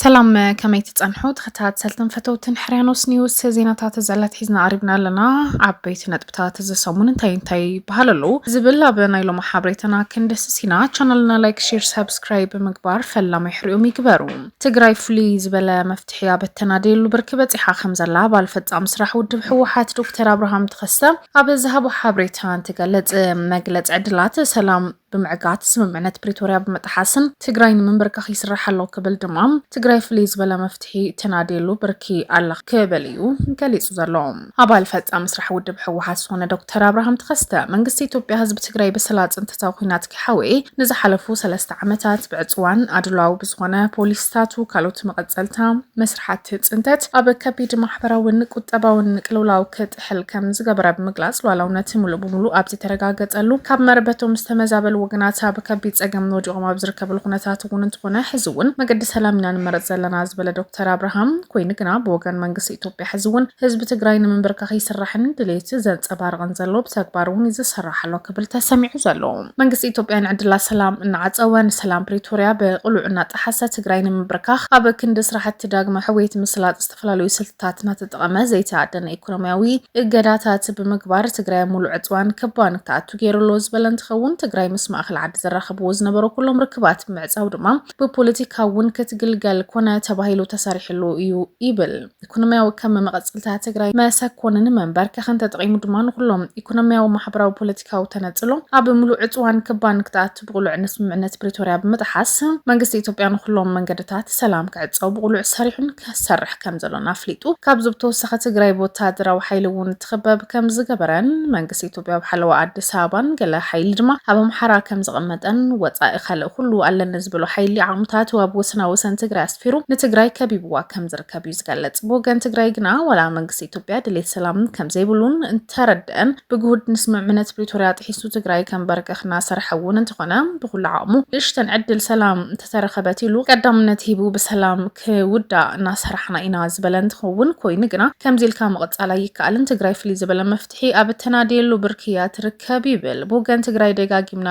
سلام كما يتصنحوا تختات سلتن فتوتن حريانوس نيوز زيناتات زالت حزنا قريبنا لنا عبيت نطبطات زسمون انتي بهاللو زبلا بنايلو محابريتنا كندسسينا channelنا لايك شير سبسكرايب مقبار فلا ما يحرقوا ميقبروا تقراي فلي زبلا مفتحيا بالتناديل بركبت إحا خمزلا بالفتام مسرح ودب حوحات دكتور أبراهام تخسى أبي ذهبوا حابريتان تقلت مقلت عدلات سلام بمعقات سممعنات بريتوريا بمتحسن تقراي من بركة يسرح الله قبل دمام تقراي فليز بلا مفتحي تناديلو بركي الله كبليو قالي سوزرلوم أبا الفتام مسرح ودب حوحات سونا دكتور أبراهام تخسى من قصي توبيا هزب تقراي بسلات انت تاوخينات كحاوي نزح لفو سلست عمتات بعتوان أدلاو بزوانا بوليستاتو كالوت مقتلتا مسرحات تنتت أبا كبيد محبرا ونك وطبا ونك لولاو كتحل كم زقبرا بمقلاس ولو نتمولو بمولو أبتي ترقاقت ألو كاب مربتو مستمزابل وقناتها بكبيت أقام نوجو ما بزركب الخناتات ونتقنا حزون مقد سلامنا نمرت زلنا زبل دكتور أبراهام كوين قنا بوغان منقص إتوبيا حزون حزب تقراين من بركة يسرحن دليت زاد أبار غنزلو بتكبارون إذا سرح له قبل تسمع زلو منقص إتوبيا عند الله سلام نعت أوان سلام بريتوريا بقلوعنا تحسة تقراين من بركة أبا كندس راح تداق ما حويت مسلات استفلالو يسلطاتنا تتغمى زي تعدن إيكونومياوي إقاداتات بمقبار تقراي مولو عطوان كبان تاعتو غيرو لوز بلن تخون تقراي مسمع أخل عد زرخب وزنبرو كلهم ركبات معصاو دما ببوليتيكا ون كتقلقل كونا تباهيلو تساريح له يو إيبل إيكونومياوي كم مقصلتها تقراي ما ساكونا منبر كخن تتقيمو دمان كلهم إيكونومياوي محبراو بوليتيكاو تنتلو أبا مولو عطوان كبان كتاعتو بغلو عنس معنات بريتوريا بمتحس منقص إيتوبيان كلهم منقدتات سلام كعصاو بغلو عساريحون كسرح كم زلونا فليتو كابزبتو سخة تقراي بوتادرا وحيلون تخبب كم زقبران منقص إيتوبيا بحلو عد سابان قلا حيل دما أبا محرا كم زغمتن وطائق خلق كله ألا نزبلو حيلي عمتات وابوسنا وسن تقراي أسفيرو نتقراي كبيبوا كم زركبيو زقالت بوغان تقراي قنا ولا منقص إيتوبيا دليت سلام كم زيبلون انتردن بجهود نسمع منت بريتوريا تحسو تقراي كم بركخنا سرحون انتقنا بقول عامو ليش تنعدل سلام تترخباتيلو قدام نتيبو بسلام كودا ناس رحنا إنا زبلن تخون كوين قنا كم زيل كام قط على يكالن تقراي فلي زبلن مفتحي أب التناديل وبركيات ركبيبل بوغان تقراي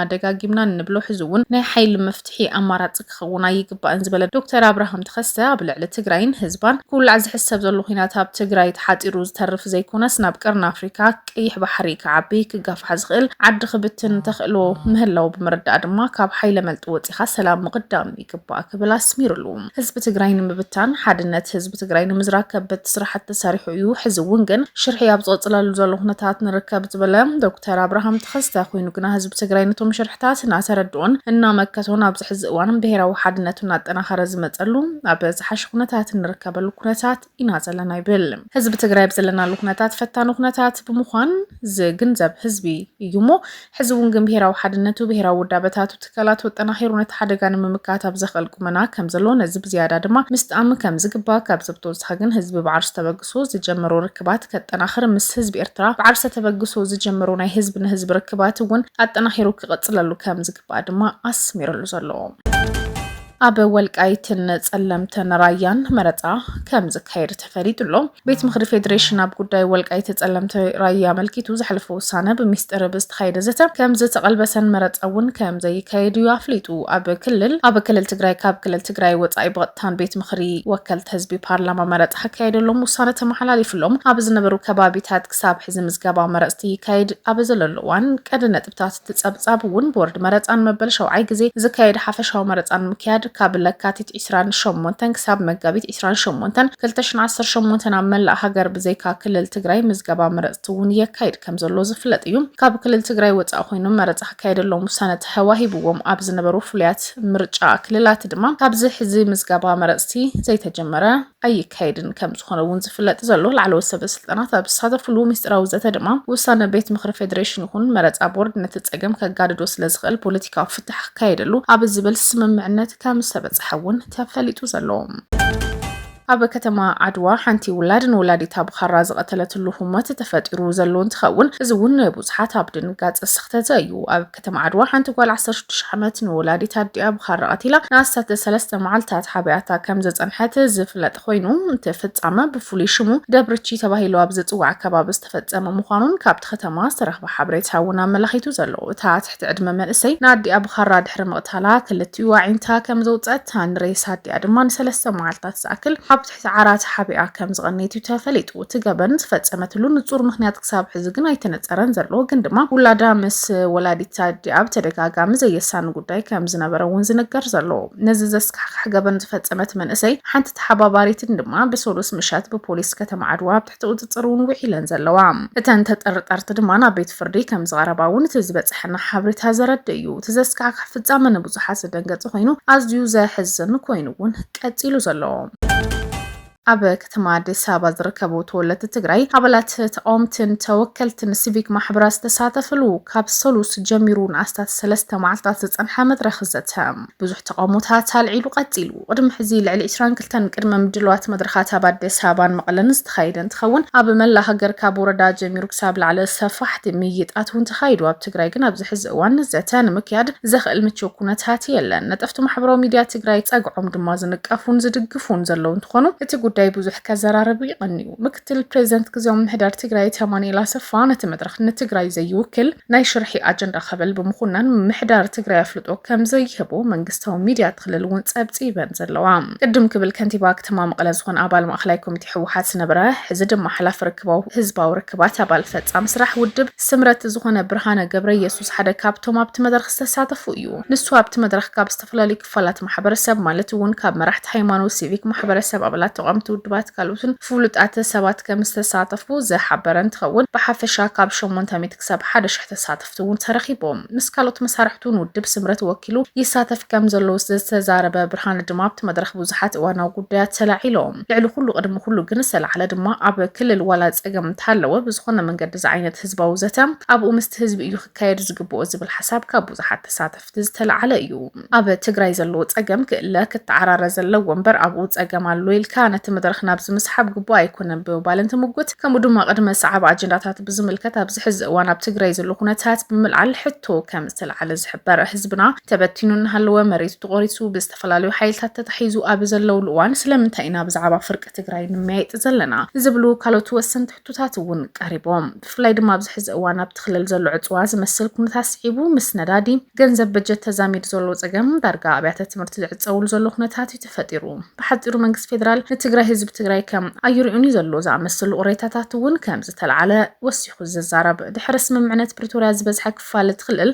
دقاقيمنا نبلو حزون ناي حيل مفتحي أمارات تخونا يقبا انزبل دكتور أبراهام تخسى بلعلة تقراين هزبان كل عز حساب زلو خيناتها بتقراي تحاتي روز ترف زي كونا سناب قرن أفريكا كيح بحري كعبي كقاف حزغل عد خبتن تخلو مهلو بمرد أدما كاب حيل ملتوتي خسلام مقدام يقبا كبلا سميرلو حزب تقراين مبتان حادنت حزب تقراين مزراكب بتسرح التساريح عيو حزونقن شرحي أبزوط لالو زلو خناتات نركب زبلا دكتور أبراهام تخسى خوينو قنا حزب تقراين توم شرحتات ناسردون إنا مكتون أبز حزقوان بهرا وحادنتنا أنا خرز متقلو أبز حش خناتات نركب الخناتات إنازلنا يبل حزب تقراي بزلنا الخناتات فتانو خناتات بمخان زقنزب حزبي يومو حزونقن بهرا وحادنتو بهرا ودابتات وتكالات وتناخيرو نتحدقان ممكاتب زخلقمنا كم زلو نزب زيادة دما مستقام كم زقبا كابزبتو زحقن حزب بعرس تبقسو زجمرو ركبات كتناخر مس حزب إرترا بعرس تبقسو زجمرو ناي حزب نحزب ركبات ون التناخيرو كغطلالو كم زقبا دما أسميرلو زلو أبا والقايتن تسلمتن رايان مرتا كم زكاير تفريد له بيت مخرج فيدريشن أب قداي والقايت تسلمت رايا ملكيتو زحلفو سنة بمستر بست خير زتا كم زت قلبسن مرت أون كم زي كايدو يافليتو أبا كلل تجراي كاب كلل تجراي وطعي بغتان بيت مخري وكلت حزبي بارلما مرت حكايد لهم وصانة محلالي فلهم أبا زنبرو كبابي تات كساب حزم زقابا مرتي كايد أبا زللوان كدنت بتات تتصابون بورد مرت أن مبلش وعي جزي زكايد حفشها مرت أن مكياد كابل كاتيت إسران شمونتن كساب مقابيت إسران شمونتن كلتشن عصر شمونتن عمل هاجر بزيكا كلل تجراي مزقابا مرتون يكايد كم زلو زفلت يوم كاب كلل تجراي وتأخوينو مرت حكايد اللهم سنة هواهي بوم أبز نبرو فليات مرجع كللات دما كابز حزي مزقابا مرتي زي تجمرة أي كايدن كم زخونون زفلت زلو العلو السبس الثانات أبز هذا فلو مستراو زت دما وصلنا بيت مخرج فيدريشن يكون مرت أبورد نتتأجم كقاعد دوس لزغل بوليتيكا فتح كايدلو أبز بل سمم معنات كم سبت حون تفليتو زلوم ኣብ ከተማ ዓድዋ ሓንቲ ውላድን ወላዲታ ብኻራ ዝቀተለትሉ ህሞት ተፈጢሩ ዘሎ እንትኸውን እዚ እውን ብዙሓት ኣብ ድንጋጽ ስኽተተ እዩ። ኣብ ከተማ ዓድዋ ሓንቲ ጓል 16 ዓመት ንወላዲታ ዲኣ ብኻራ ቀቲላ ንኣስታት 3 መዓልታት ሓብያታ ከም ዘጸንሐት ዝፍለጥ ኮይኑ ተፈጻመ ብፍሉይ ሽሙ ደብርቺ ተባሂሉ ኣብ ዝጽዋዕ ከባቢ ዝተፈጸመ ምዃኑን ካብቲ ከተማ ዝተረኽበ ሓበሬታ እውን ኣመላኺቱ ዘሎ። እታ ትሕቲ ዕድመ መንእሰይ ንኣዲኣ ብኻራ ድሕሪ ምቕታላ ክልቲኡ ዋዒንታ ከም ዘውፀት ንሬሳ ኣዲኣ ድማ ን3 መዓልታት ዝኣክል ኣብ ትሕቲ ዓራት ሓቢኣ ከም ዝቐነይቱ ተፈሊጡ እቲ ገበን ዝፈጸመትሉ ንጹር ምኽንያት ክሳብ ሕዚ ግን ኣይተነጸረን ዘሎ። ግን ድማ ውላዳ ምስ ወላዲታ ኣዲኣ ብተደጋጋሚ ዘየሳኒ ጉዳይ ከም ዝነበረ እውን ዝነገር ዘሎ። ነዚ ዘስካሕካሕ ገበን ዝፈጸመት መንእሰይ ሓንቲ ተሓባባሪትን ድማ ብሰሉስ ምሸት ብፖሊስ ከተማ ዓድዋ ኣብ ትሕቲ ቁፅጥር እውን ውዒለን ዘለዋ። እተን ተጠርጠርቲ ድማ ናብ ቤት ፍርዲ ከም ዝቐረባ እውን እቲ ዝበፅሐና ሓበሬታ ዘረድእ እዩ። እቲ ዘስካሕካሕ ፍጻመ ንብዙሓት ዘደንገጸ ኮይኑ ኣዝዩ ዘሕዝን ኮይኑ እውን ቀፂሉ ዘሎ። ኣብ ከተማ ኣዲስ ኣበባ ዝርከቡ ተወለድቲ ትግራይ ኣባላት ተቃውምትን ተወከልትን ሲቪክ ማሕበራት ዝተሳተፈሉ ካብ ሰሉስ ጀሚሩ ንኣስታት 3 መዓልታት ዝጸንሐ መድረኽ ዘተ ብዙሕ ተቃውሞታት ኣልዒሉ ቀፂሉ ቅድሚ ሕዚ ልዕሊ 22 ቅድመ ምድለዋት መድረኻት ኣብ ኣዲስ ኣበባን መቐለን ዝተኻየደ እንትኸውን ኣብ መላ ሃገር ካብ ወረዳ ጀሚሩ ክሳብ ላዕለ ሰፋሕቲ ምይጣት እውን ተኻይዱ። ኣብ ትግራይ ግን ኣብዚ ሕዚ እዋን ዘተ ንምክያድ ዘኽእል ምቹው ኩነታት የለን። ነጠፍቲ ማሕበራዊ ሚድያ ትግራይ ጸግዖም ድማ ዝንቀፉን ዝድግፉን ዘለዉ እንትኾኑ እቲ ጉዳይ ብዙሕ ከዘራረቡ ይቐንዩ። ምክትል ፕሬዚደንት ግዚያዊ ምምሕዳር ትግራይ ተማኒኤል ኣሰፋ ነቲ መድረኽ ንትግራይ ዘይውክል ናይ ሽርሒ ኣጀንዳ ኸበል ብምኹናን ምምሕዳር ትግራይ ኣፍልጦ ከም ዘይህቦ መንግስታዊ ሚድያ ትኽልል እውን ጸብጺበን ዘለዋ። ቅድም ክብል ከንቲባ ከተማ መቐለ ዝኾነ ኣባል ማእኸላይ ኮሚቴ ሕወሓት ዝነበረ ሕዚ ድማ ሓላፊ ርክባዊ ህዝባዊ ርክባት ኣባል ፈጻሚ ስራሕ ውድብ ስምረት ዝኾነ ብርሃነ ገብረ ኢየሱስ ሓደ ካብቶም ኣብቲ መድረኽ ዝተሳተፉ እዩ። ንሱ ኣብቲ መድረኽ ካብ ዝተፈላለዩ ክፋላት ማሕበረሰብ ማለት እውን ካብ መራሕቲ ሃይማኖት፣ ሲቪክ ማሕበረሰብ፣ ኣባላት ተቃውምቲ ውድባት ካልኦትን ፍሉጣት ሰባት ከም ዝተሳተፉ ዝሓበረ እንትኸውን ብሓፈሻ ካብ 800 ክሳብ 1000 ተሳተፍቲ እውን ተረኺቦም ምስ ካልኦት መሳርሕቱን ውድብ ስምረት ወኪሉ ይሳተፍ ከም ዘሎ ዝተዛረበ ብርሃነ ድማ ኣብቲ መድረኽ ብዙሓት እዋናዊ ጉዳያት ተላዒሎም ልዕሊ ኩሉ ቅድሚ ኩሉ ግን ዝተላዕለ ድማ ኣብ ክልል ዋላ ፀገም እንተሃለወ ብዝኾነ መንገዲ እዚ ዓይነት ህዝባዊ ዘተ ኣብኡ ምስቲ ህዝቢ እዩ ክካየድ ዝግብኦ ዝብል ሓሳብ ካብ ብዙሓት ተሳተፍቲ ዝተላዕለ እዩ። ኣብ ትግራይ ዘለዎ ፀገም ክእለ ክትዓራረ ዘለዎ እምበር ኣብኡ ፀገም ኣሎ ኢልካ ነቲ መድረኽ ናብ ዝምስሓብ ግቡእ ኣይኮነን ብምባል እንትምጉት ከምኡ ድማ ቅድመ ሰዓብ ኣጀንዳታት ብዝምልከት ኣብዚ ሕዚ እዋን ኣብ ትግራይ ዘሎ ኩነታት ብምልዓል ሕቶ ከም ዝተላዕለ ዝሕበር ህዝብና ተበቲኑ እናሃለወ መሬቱ ተቆሪሱ ብዝተፈላለዩ ሓይልታት ተታሒዙ ኣብ ዘለውሉ እዋን ስለምንታይ ኢና ብዛዕባ ፍርቂ ትግራይ ንመያይጥ ዘለና ዝብሉ ካልኦት ወሰንቲ ሕቶታት እውን ቀሪቦም። ብፍላይ ድማ ኣብዚ ሕዚ እዋን ኣብ ትኽልል ዘሎ ዕፅዋ ዝመስል ኩነታት ስዒቡ ምስ ነዳዲ ገንዘብ በጀት ተዛሚድ ዘሎ ፀገም ዳርጋ ኣብያተ ትምህርቲ ዝዕፀውሉ ዘሎ ኩነታት እዩ ተፈጢሩ። ብሓፂሩ መንግስቲ ፌደራል ንትግራይ ህዝቢ ትግራይ ከም ኣይርኡኒ ዘሎ ዝኣመሰሉ ቅሬታታት እውን ከም ዝተላዕለ ወሲኹ ዝዛረብ ድሕሪ ስምምዕነት ፕሪቶርያ ዝበዝሐ ክፋል ትኽልል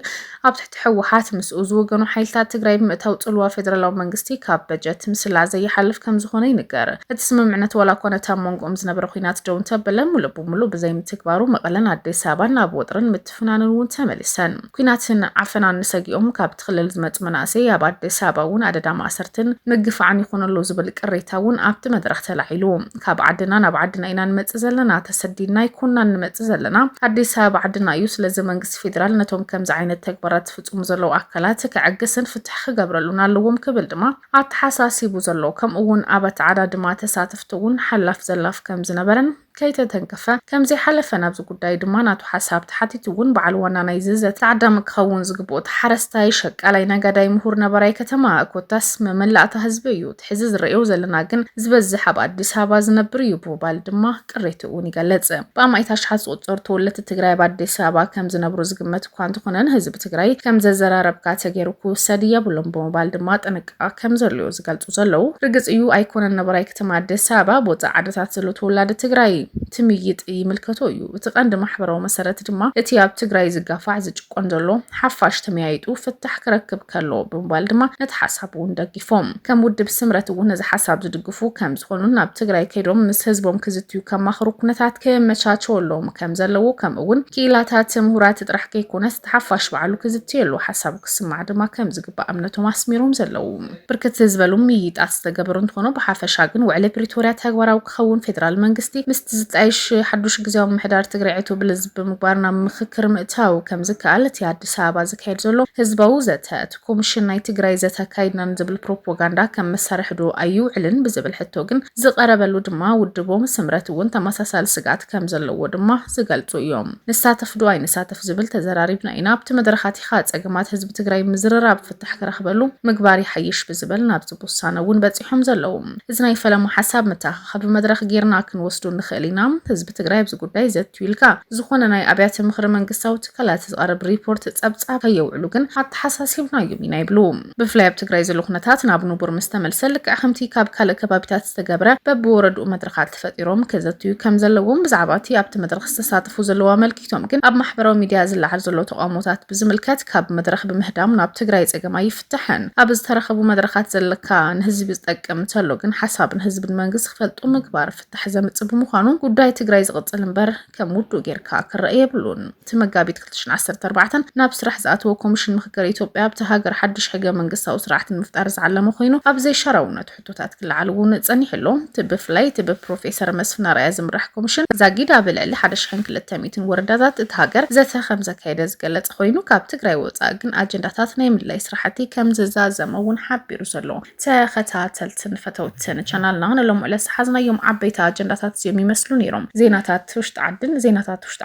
ኣብ ትሕቲ ሕወሓት ምስኡ ዝወገኑ ሓይልታት ትግራይ ብምእታው ጽልዋ ፌደራላዊ መንግስቲ ካብ በጀት ምስላ ዘይሓልፍ ከም ዝኾነ ይንገር። እቲ ስምምዕነት ዋላ ኮነ ኣብ መንጎኦም ዝነበረ ኩናት ደው እንተበለ ሙሉእ ብሙሉእ ብዘይምትግባሩ መቐለን ኣዲስ ኣበባን ናብ ወጥርን ምትፍናንን እውን ተመሊሰን ኩናትን ዓፈናን ንሰጊኦም ካብ ትኽልል ዝመፁ መናእሰይ ኣብ ኣዲስ ኣበባ እውን ኣደዳ ማእሰርትን ምግፋዕን ይኾነሉ ዝብል ቅሬታ እውን ኣብቲ መድረኽ ተላዒሉ ካብ ዓድና ናብ ዓድና ኢና ንመጽእ ዘለና ተሰዲድና ይኩንና ንመጽእ ዘለና ኣዲስ ኣበባ ዓድና እዩ። ስለዚ መንግስቲ ፌደራል ነቶም ከምዚ ዓይነት ተግባራት ዝፍጽሙ ዘለዉ ኣካላት ክዕግስን ፍትሕ ክገብረሉን ኣለዎም ክብል ድማ ኣተሓሳሲቡ ዘሎ ከምኡ እውን ኣብ ኣተዓዳድማ ተሳተፍቲ እውን ሓላፍ ዘላፍ ከም ዝነበረን ከይተተንከፈ ከምዚ ሓለፈ ናብዚ ጉዳይ ድማ ናቱ ሓሳብ ተሓቲቱ እውን በዓል ዋና ናይ ዝዘት ተዓዳሚ ክኸውን ዝግብኦ ሓረስታይ ሸቃላይ ነጋዳይ ምሁር ነበራይ ከተማ ኮታስ መመላእታ ህዝቢ እዩ። ትሕዚ ዝረአዮ ዘለና ግን ዝበዝሕ ኣብ ኣዲስ ኣበባ ዝነብር እዩ ብምባል ድማ ቅሬቱ እውን ይገለጽ። ብኣማይታ ሸሓት ዝቁፀሩ ተወለድቲ ትግራይ በኣዲስ ኣበባ ከም ዝነብሩ ዝግመት እኳ እንተኾነን ህዝቢ ትግራይ ከም ዘዘራረብካ ተገይሩ ክውሰድ የብሎም ብምባል ድማ ጥንቃቐ ከም ዘለዎ ዝገልጹ ዘለዉ ርግጽ እዩ ኣይኮነን ነበራይ ከተማ ኣዲስ ኣበባ ቦፃ ዓድታት ዘሎ ተወላዲ ትግራይ ትምይጥ ይምልከቶ እዩ። እቲ ቀንዲ ማሕበራዊ መሰረት ድማ እቲ ኣብ ትግራይ ዝጋፋዕ ዝጭቆን ዘሎ ሓፋሽ ተመያይጡ ፍታሕ ክረክብ ከሎ ብምባል ድማ ነቲ ሓሳብ እውን ደጊፎም ከም ውድብ ስምረት እውን ነዚ ሓሳብ ዝድግፉ ከም ዝኾኑን ኣብ ትግራይ ከይዶም ምስ ህዝቦም ክዝትዩ ከማኽሩ ኩነታት ክመቻቸወሎም ከም ዘለዎ ከም እውን ክኢላታት ምሁራት ጥራሕ ከይኮነስ ተሓፋሽ በዓሉ ክዝትየሉ ሓሳቡ ክስማዕ ድማ ከም ዝግባእ እምነቶም ኣስሚሮም ዘለዉ ብርክት ዝበሉ ምይጣት ዝተገበሩ እንትኾኑ ብሓፈሻ ግን ውዕሊ ፕሪቶርያ ተግባራዊ ክኸውን ፌደራል መንግስቲ ምስ ዝጣይሽ ሓዱሽ ግዚያዊ ምምሕዳር ትግራይ ዕቱ ብልዝ ብምግባርና ምክክር ምእታው ከም ዝከኣል እቲ ኣዲስ ኣበባ ዝካየድ ዘሎ ህዝባዊ ዘተ እቲ ኮሚሽን ናይ ትግራይ ዘተ ካይድናን ዝብል ፕሮፓጋንዳ ከም መሳርሒ ዶ ኣይውዕልን ብዝብል ሕቶ ግን ዝቀረበሉ ድማ ውድቦም ስምረት እውን ተመሳሳሊ ስጋት ከም ዘለዎ ድማ ዝገልጹ እዮም ንሳተፍ ዶ ኣይንሳተፍ ዝብል ተዘራሪብና ኢና ኣብቲ መድረኻት ኢኻ ጸገማት ህዝቢ ትግራይ ምዝርራብ ፍትሕ ክረኽበሉ ምግባር ይሓይሽ ብዝብል ናብ ዝውሳነ እውን በፂሖም ዘለዉ እዚ ናይ ፈለሙ ሓሳብ መተኻኸቢ መድረኽ ጌርና ክንወስዱ ንኽእል ኢና ህዝቢ ትግራይ ኣብዚ ጉዳይ ዘትዩልካ ዝኾነ ናይ ኣብያተ ምክሪ መንግስታዊ ትካላት ዝቐርብ ሪፖርት ጸብጻብ ከየውዕሉ ግን ኣተሓሳሲብና እዮም ኢና ይብሉ ብፍላይ ኣብ ትግራይ ዘሎ ኩነታት ናብ ንቡር ምስተመልሰ ልክዕ ከምቲ ካብ ካልእ ከባቢታት ዝተገብረ በብወረድኡ መድረኻት ተፈጢሮም ከዘትዩ ከም ዘለዎም ብዛዕባ እቲ ኣብቲ መድረኽ ዝተሳተፉ ዘለዋ መልኪቶም ግን ኣብ ማሕበራዊ ሚድያ ዝለዓል ዘሎ ተቃውሞታት ብዝምልከት ካብ መድረኽ ብምህዳም ናብ ትግራይ ጸገማ ይፍትሐን ኣብ ዝተረኸቡ መድረኻት ዘለካ ንህዝቢ ዝጠቅም ተሎ ግን ሓሳብን ህዝብን መንግስቲ ክፈልጡ ምግባር ፍትሕ ዘምጽእ ብምዃኑ ጉዳይ ትግራይ ዝቕጽል እምበር ከም ውዱእ ጌርካ ክረአ የብሉን እቲ መጋቢት 2014 ናብ ስራሕ ዝኣተወ ኮሚሽን ምክክር ኢትዮጵያ ኣብቲ ሃገር ሓድሽ ሕገ መንግስታዊ ስርዓትን ምፍጣር ዝዓለመ ኮይኑ ኣብ ዘይሸራውነት ሕቶታት ክለዓል እውን ጸኒሕሎ ብፍላይ ብፕሮፌሰር መስፍን ኣርኣያ ዝምራሕ ኮሚሽን ዛጊድ ኣብ ልዕሊ 1,200 ወረዳታት እቲ ሃገር ዘተ ከም ዘካየደ ዝገለጸ ኮይኑ ካብ ትግራይ ወጻኢ ግን ኣጀንዳታት ናይ ምልላይ ስራሕቲ ከም ዝዛዘመ እውን ሓቢሩ ዘሎ ተኸታተልትን ፈተውትን ቻናልና ንሎም ዕለስ ሓዝናዮም ዓበይቲ ኣጀንዳታት የሚመስሉ ነይሮም ዜናታት ውሽጥ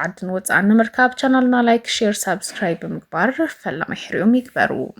ዓድን ወጻኢ ንምርካብ ቻናልና ላይክ ሼር ሰብስክራይብ ብምግባር ፈላማይ ሕርዮም ይግበሩ